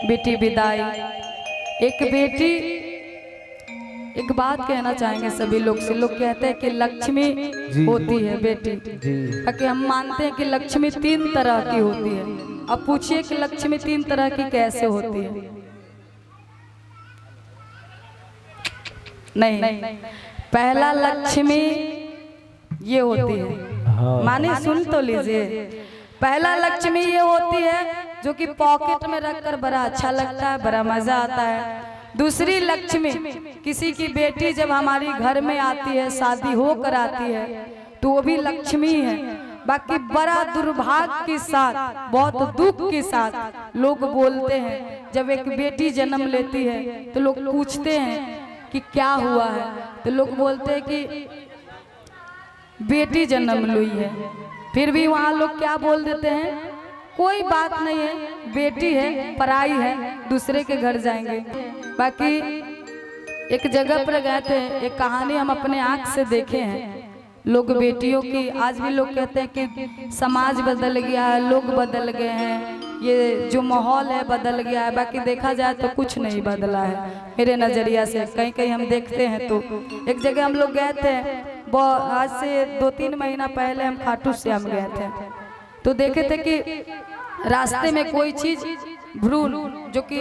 बेटी विदाई। एक बेटी, एक बात कहना चाहेंगे सभी लोग से। लोग कहते हैं कि लक्ष्मी होती है बेटी, ताकि हम मानते हैं कि लक्ष्मी 3 तरह की होती है। अब पूछिए कि लक्ष्मी 3 तरह की कैसे होती है? नहीं, पहला लक्ष्मी ये होती है, माने सुन तो लीजिए। पहला लक्ष्मी ये होती है जो कि पॉकेट में रखकर बड़ा अच्छा लगता है, बड़ा मजा आता है। दूसरी लक्ष्मी, किसी की बेटी जब हमारी घर में आती है, शादी होकर आती है, तो वो भी लक्ष्मी है। बाकी बड़ा दुर्भाग्य के साथ, बहुत दुख के साथ लोग बोलते हैं, जब एक बेटी जन्म लेती है तो लोग पूछते हैं कि क्या हुआ है, तो लोग बोलते हैं कि बेटी जन्म ली है। फिर भी वहाँ लोग क्या बोल देते हैं, कोई बात नहीं है, बेटी है, पराई है, दूसरे के घर जाएंगे। बाकी एक जगह पर गए थे, एक कहानी हम अपने आँख से देखे हैं। लोग बेटियों की, आज भी लोग कहते हैं कि समाज बदल गया है, लोग बदल गए हैं, ये जो माहौल है बदल गया है। बाकी देखा जाए तो कुछ नहीं बदला है मेरे नज़रिया से। कहीं कहीं हम देखते हैं तो एक जगह हम लोग गए थे, आज से 2-3 महीना पहले हम खाटू श्याम गए थे, तो देखे थे कि रास्ते में कोई चीज भ्रूण, जो कि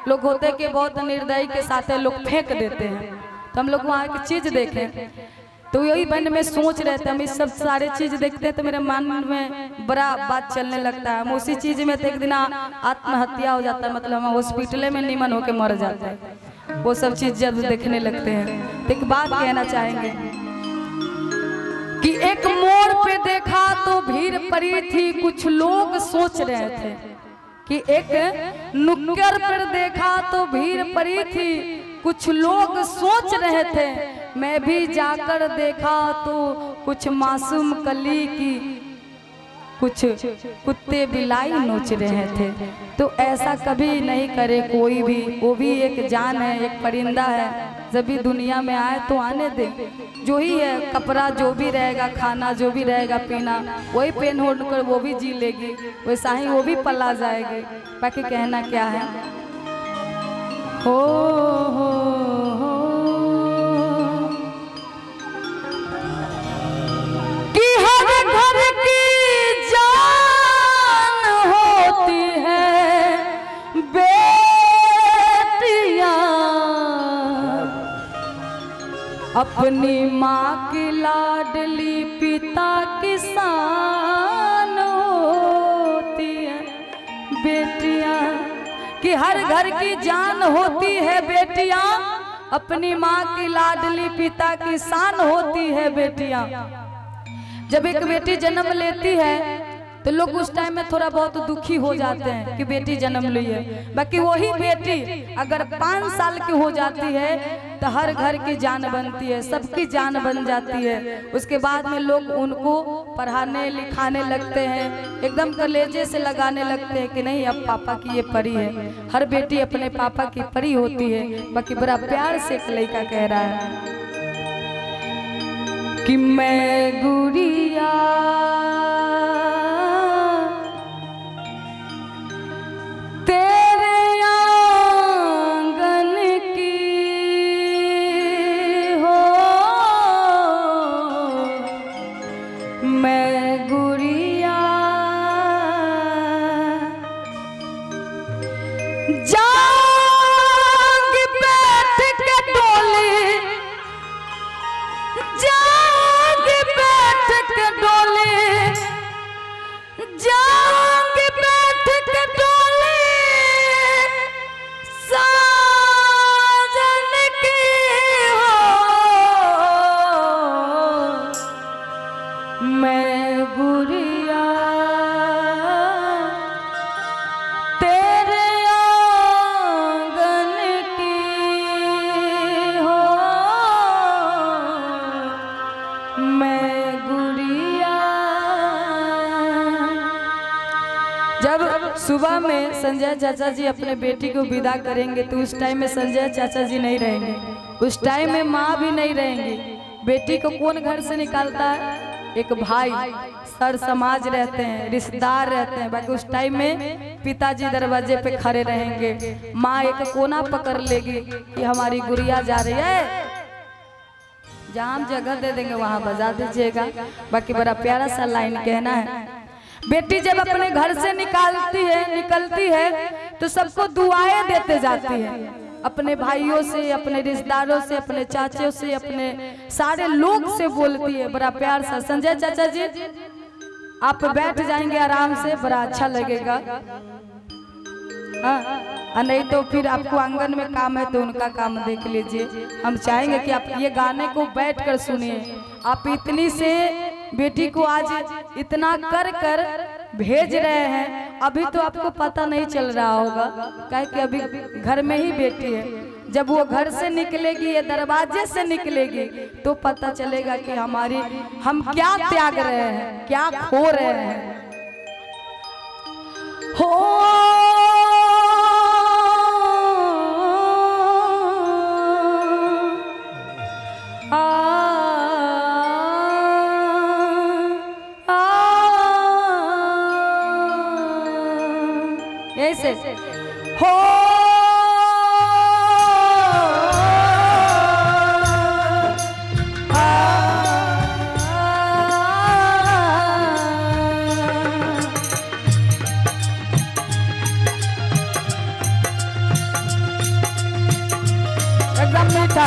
लोग होते हैं कि बहुत निर्दयी के साथ लोग फेंक देते हैं, तो हम लोग वहाँ की चीज देखे, तो यही मन में सोच रहे थे। हम इस सब सारे चीज देखते हैं तो मेरे मन में बड़ा बात चलने लगता है। हम उसी चीज में तो एक दिन आत्महत्या हो जाता है, मतलब हम हॉस्पिटल में निमन होके मर जाते हैं, वो सब चीज जब देखने लगते हैं। तो एक बात कहना चाहेंगे कि एक मोड़ पे देखा तो भीड़ पड़ी थी, कुछ लोग सोच रहे थे कि एक नुक्कड़ पर देखा तो भीड़ पड़ी थी, कुछ लोग सोच रहे थे। मैं भी जाकर देखा तो कुछ मासूम कली की कुछ कुत्ते बिलाई नोच रहे थे। तो ऐसा कभी नहीं करे कोई भी, वो भी एक जान है, एक परिंदा है। जब भी दुनिया में आए तो आने दे, जो ही है कपड़ा जो भी रहेगा, खाना जो भी रहेगा, पीना वही पेन होल्ड कर वो भी जी लेगी, वैसा ही वो भी पला जाएगी। बाकी कहना क्या है, हो कि हर घर की जान होती है बेटियां, अपनी माँ की लाडली पिता की शान होती है बेटियां, कि हर घर की जान होती है बेटियां, अपनी माँ की लाडली पिता की शान होती है बेटियां। जब एक बेटी जन्म लेती है तो लोग उस टाइम में थोड़ा बहुत दुखी हो जाते हैं कि बेटी जन्म ली है। बाकी वही बेटी अगर 5 साल की हो जाती है तो हर घर की जान बनती है, सबकी जान बन जाती है। उसके बाद में लोग उनको पढ़ाने लिखाने लगते हैं, एकदम कलेजे से लगाने लगते हैं कि नहीं अब पापा की ये परी है। हर बेटी अपने पापा की परी होती है। बाकी बड़ा प्यार से एक लड़का कह रहा है कि मैं गुड़िया तेरे आंगन की हो, मैं गुड़िया जाग बैठ के डोली, जाग बैठ के डोली, जाग बैठ के डोली साजन की हो, मैं गुड़िया तेरे आंगन की हो, मैं गुड़िया। जब सुबह में संजय चाचा जी अपने बेटी को विदा करेंगे तो उस टाइम में संजय चाचा जी नहीं रहेंगे, उस टाइम में माँ भी नहीं रहेंगी। बेटी को कौन घर से निकालता है? एक भाई सर समाज रहते हैं, रिश्तेदार रहते हैं, बाकी उस टाइम में पिताजी दरवाजे पे खड़े रहेंगे, माँ एक कोना पकड़ लेगी कि हमारी गुड़िया जा रही है, जहाँ हम जगह दे देंगे वहाँ बजा दीजिएगा। बाकी बड़ा प्यारा सा लाइन कहना है। बेटी जब अपने घर से निकलती है तो सबको दुआएं देते जाती है, अपने भाइयों से, अपने रिश्तेदारों से, अपने चाचों से, अपने सारे लोग से बोलती है बड़ा प्यार सा। संजय चाचा जी आप बैठ जाएंगे आराम से, बड़ा अच्छा लगेगा। हाँ, नहीं तो फिर आपको आंगन में काम है तो उनका काम देख लीजिए। हम चाहेंगे कि आप ये गाने को बैठकर सुनिए। आप इतनी से बेटी को आज इतना कर कर भेज रहे हैं, अभी तो आपको पता नहीं चल रहा होगा, काहे कि अभी घर में ही बेटी है। जब वो घर से निकलेगी, ये दरवाजे से निकलेगी, तो पता चलेगा कि हम क्या त्याग रहे हैं, क्या खो रहे हैं। हो ऐसे हो एकदम मीठा।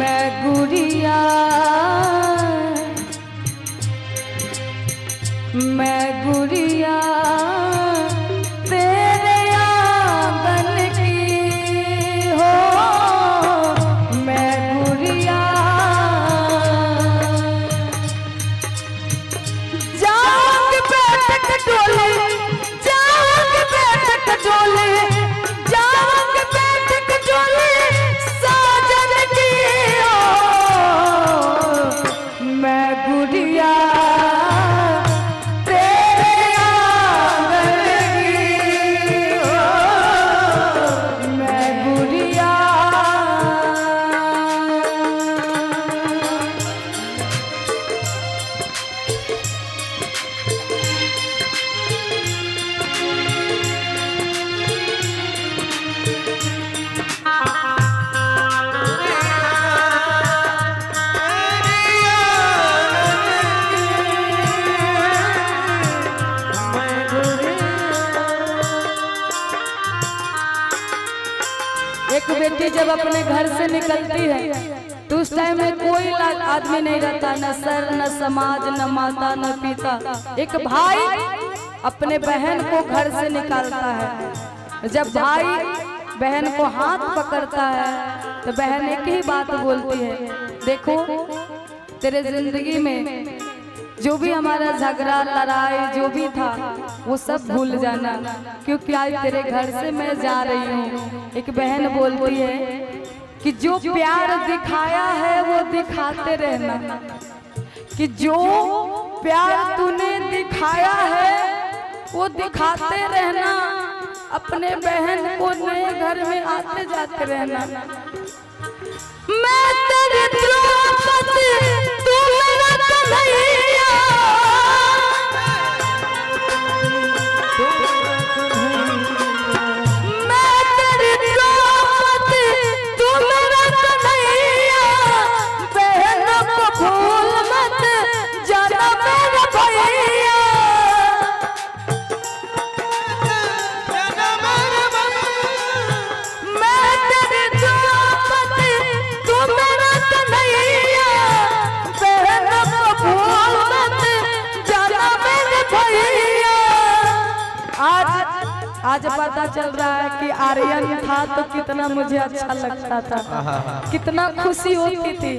मैं गुड़िया तेरे आंगन की हो, मैं गुड़िया जाऊंगी बैठ डोले, जाऊंगी बैठ डोले, जाऊंगी बैठ डोले साजन की हो, मैं गुड़िया बेटी जब अपने घर से निकलती है तो उस टाइम में कोई आदमी नहीं रहता, न सर, न समाज, न माता, न पिता। एक भाई अपने बहन को घर से निकालता है। जब भाई बहन को हाथ पकड़ता है तो बहन एक ही बात बोलती है, देखो तेरे जिंदगी में जो भी हमारा झगड़ा लड़ाई जो भी था वो सब भूल जाना, क्योंकि आज तेरे घर से मैं जा रही हूँ। एक बहन बोलती है कि जो प्यार दिखाया है वो दिखाते रहना, कि जो प्यार तूने दिखाया है वो दिखाते रहना, अपने बहन को नए घर में आते जाते रहना। मैं तेरी द्रौपदी तू मेरा कन्हैया, मैं तेरी द्रौपदी तू मेरा कन्हैया, बहन को भूल मत जाना मेरा भैया। मैं तेरी द्रौपदी तू मेरा कन्हैया, बहन को भूल मत जाना मेरे भैया। आज पता चल रहा है कि आर्यन था तो कितना मुझे अच्छा लगता था, कितना खुशी होती थी।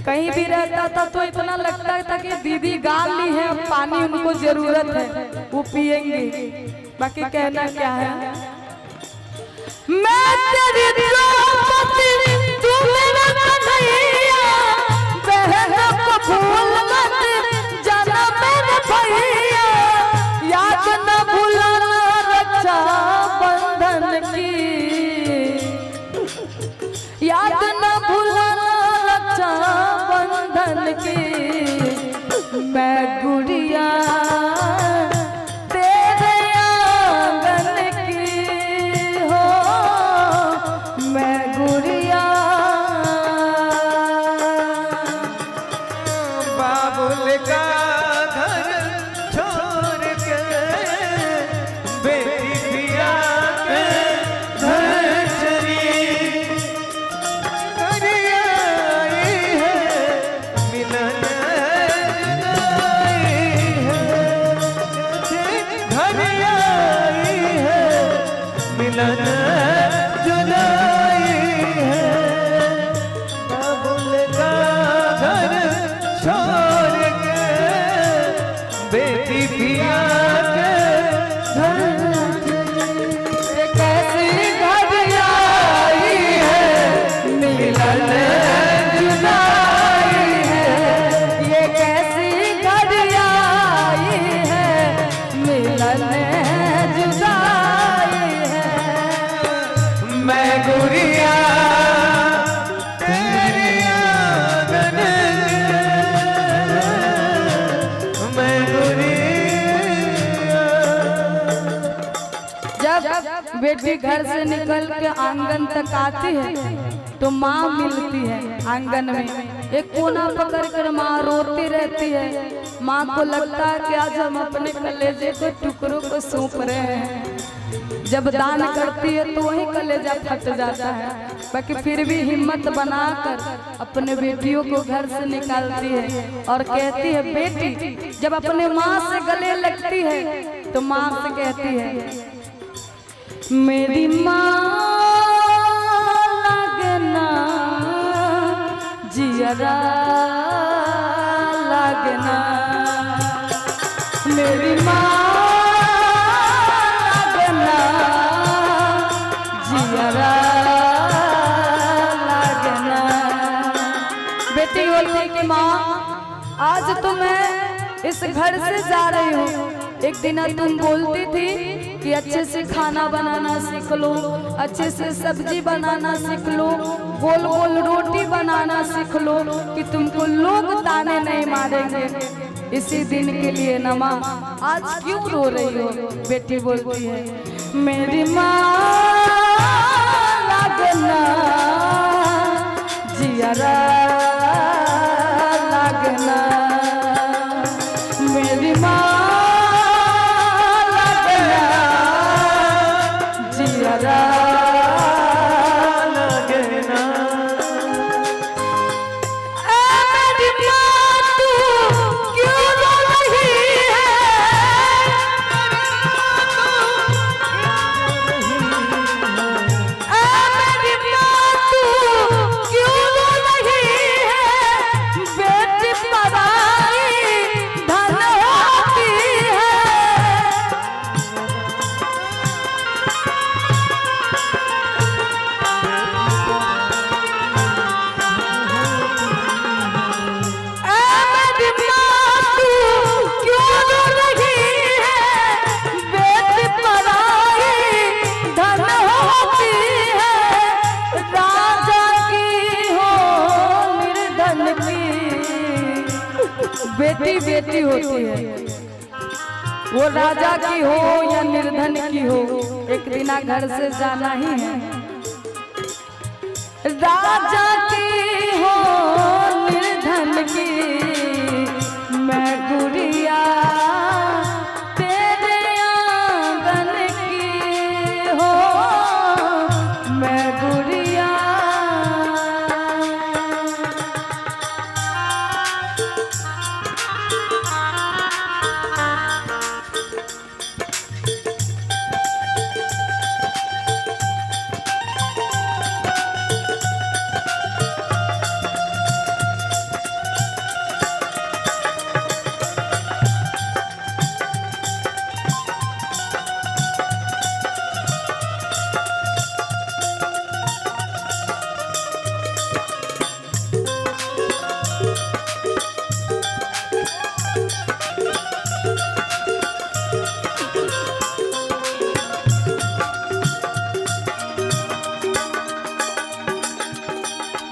कहीं भी रहता था तो इतना लगता था कि दीदी गा ली है, पानी उनको जरूरत है, वो पिएंगे। बाकी कहना क्या है, मैं तेरी द्रौपदी तू मेरा कन्हैया, बहन को भूल मत जाना मेरे भैया। याद न भूलना रक्षा बंधन की, याद न भूलना मिलन जुदाई है, बाबुल का घर छोड़ के बेटी पिया के घर। ये कैसी घड़ियाई है मिलन जुदाई है, ये कैसी घड़ियाई है मिलन जुदाई है। मैं गुड़िया तेरी आंगन, मैं गुड़िया। जब बेटी घर से निकल के आंगन तक आती है तो माँ मिलती है आंगन में। एक कोना पकड़ कर माँ रोती रहती है। माँ को लगता है कि आज हम अपने कलेजे के टुकड़ों को सौंप रहे हैं। जब दान करती है तो वही कलेजा फट जाता है, बाकी फिर भी हिम्मत बनाकर अपने बेटियों को घर से निकालती है और कहती है बेटी, जब अपने माँ से गले लगती है तो माँ से कहती है मेरी माँ लगना जियरा लगना, मेरी माँ लगना जियरा लगना। बेटी बोलती कि माँ आज तो मैं इस घर से जा रही हूँ, एक दिन तुम बोलती थी कि अच्छे से खाना बनाना सीख लो, अच्छे से सब्जी बनाना सीख लो, गोल गोल रोटी बनाना सीख लो कि तुमको लोग ताने नहीं मारेंगे। इसी दिन के लिए न माँ आज क्यों रो रही हो? बेटी बोलती है मेरी माँ लगना जियरा लगना, मेरी माँ बेटी बेटी होती है, वो राजा की हो या निर्धन की हो, एक दिन घर से जाना ही है। राजा की हो निर्धन की मैं गुड़िया तेरे आंगन की हो मैं गुड़िया।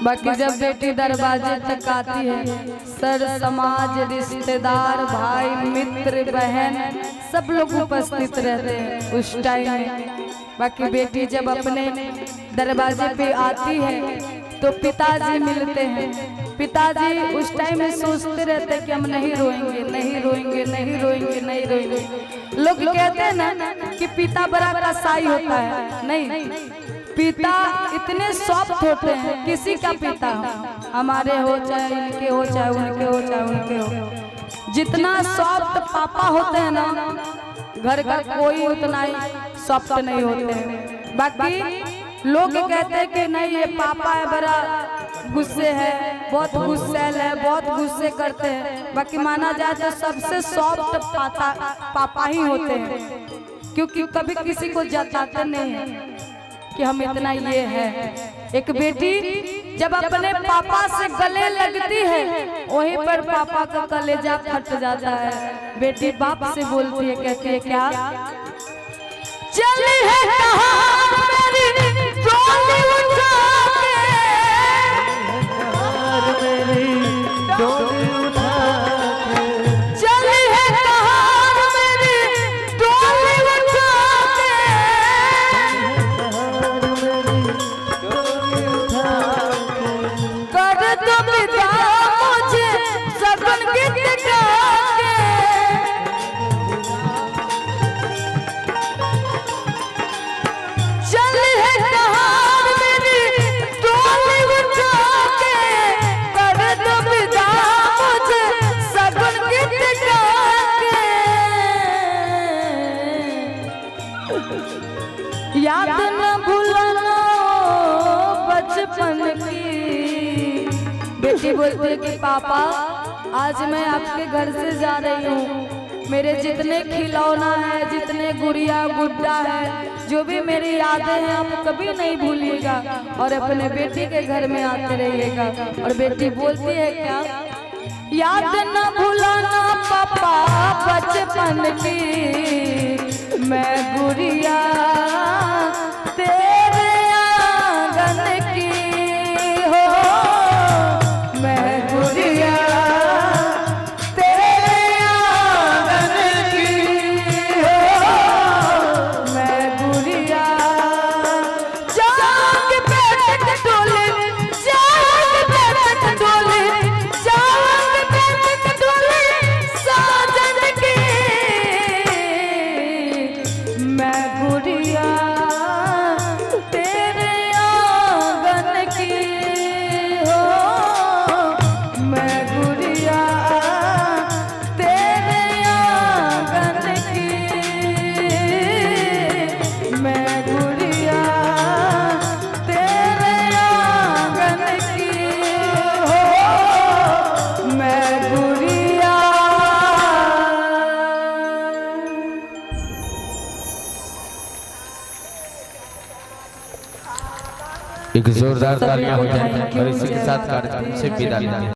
बाकी जब बेटी दरवाजे तक आती है, सर समाज रिश्तेदार भाई मित्र बहन सब लोग उपस्थित रहते हैं उस टाइम में। बाकी बेटी जब अपने दरवाजे पे आती है तो पिताजी मिलते हैं। पिताजी उस टाइम में सोचते रहते हैं कि हम नहीं रोएंगे नहीं रोएंगे नहीं रोएंगे नहीं रोएंगे। लोग कहते हैं ना कि पिता बड़ा कसाई होता है, नहीं, पिता इतने सॉफ्ट होते हैं। किसी का पिता हो, हमारे हो चाहे इनके हो चाहे उनके हो चाहे उनके हो, जितना सॉफ्ट पापा होते हैं ना घर का कोई उतना ही सॉफ्ट नहीं होते हैं। बाकी लोग कहते हैं कि नहीं ये पापा है बड़ा गुस्से है, बहुत गुस्सैल है, बहुत गुस्से करते हैं। बाकी माना जाए तो सबसे सॉफ्ट पापा ही होते हैं, क्योंकि कभी किसी को जताते नहीं हैं कि हम इतना ये है। एक बेटी जब अपने पापा से गले लगती है वहीं पर पापा का कलेजा फट जाता है। बेटी बाप से बोलती है, कहती है क्या, चली है कहाँ मेरी डोली उठा के, चली है कहाँ मेरी डोली उठा के, कर दो विदा मुझे सगुन गीत गा के, चली है कहाँ मेरी डोली उठा के, कर दो विदा मुझे सगुन गीत गा के। याद न भूलना बचपन की। बेटी बोलती है कि पापा आज मैं आपके घर से जा रही हूँ, मेरे जितने खिलौना है, जितने गुड़िया गुड्डा है, जो भी मेरी यादें हैं आप कभी नहीं भूलिएगा और अपने बेटी के घर में आते रहिएगा। और बेटी बोलती है क्या, याद न भूलना पापा बचपन की, मैं गुड़िया तेरे आंगन की हो, मैं गुड़िया तेरे आंगन की हो, मैं गुड़िया जाग बैठ डोले, जाग बैठ डोले, जाग बैठ डोले साजन की, मैं गुड़िया तेरे आंगन की हो, मैं गुड़िया तेरे आंगन की, मैं गुड़िया तेरे आंगन की हो, मैं गुड़िया। एक जोरदार तालियां हो जाए और इसी के साथ कार्यक्रम से विदा लेंगे।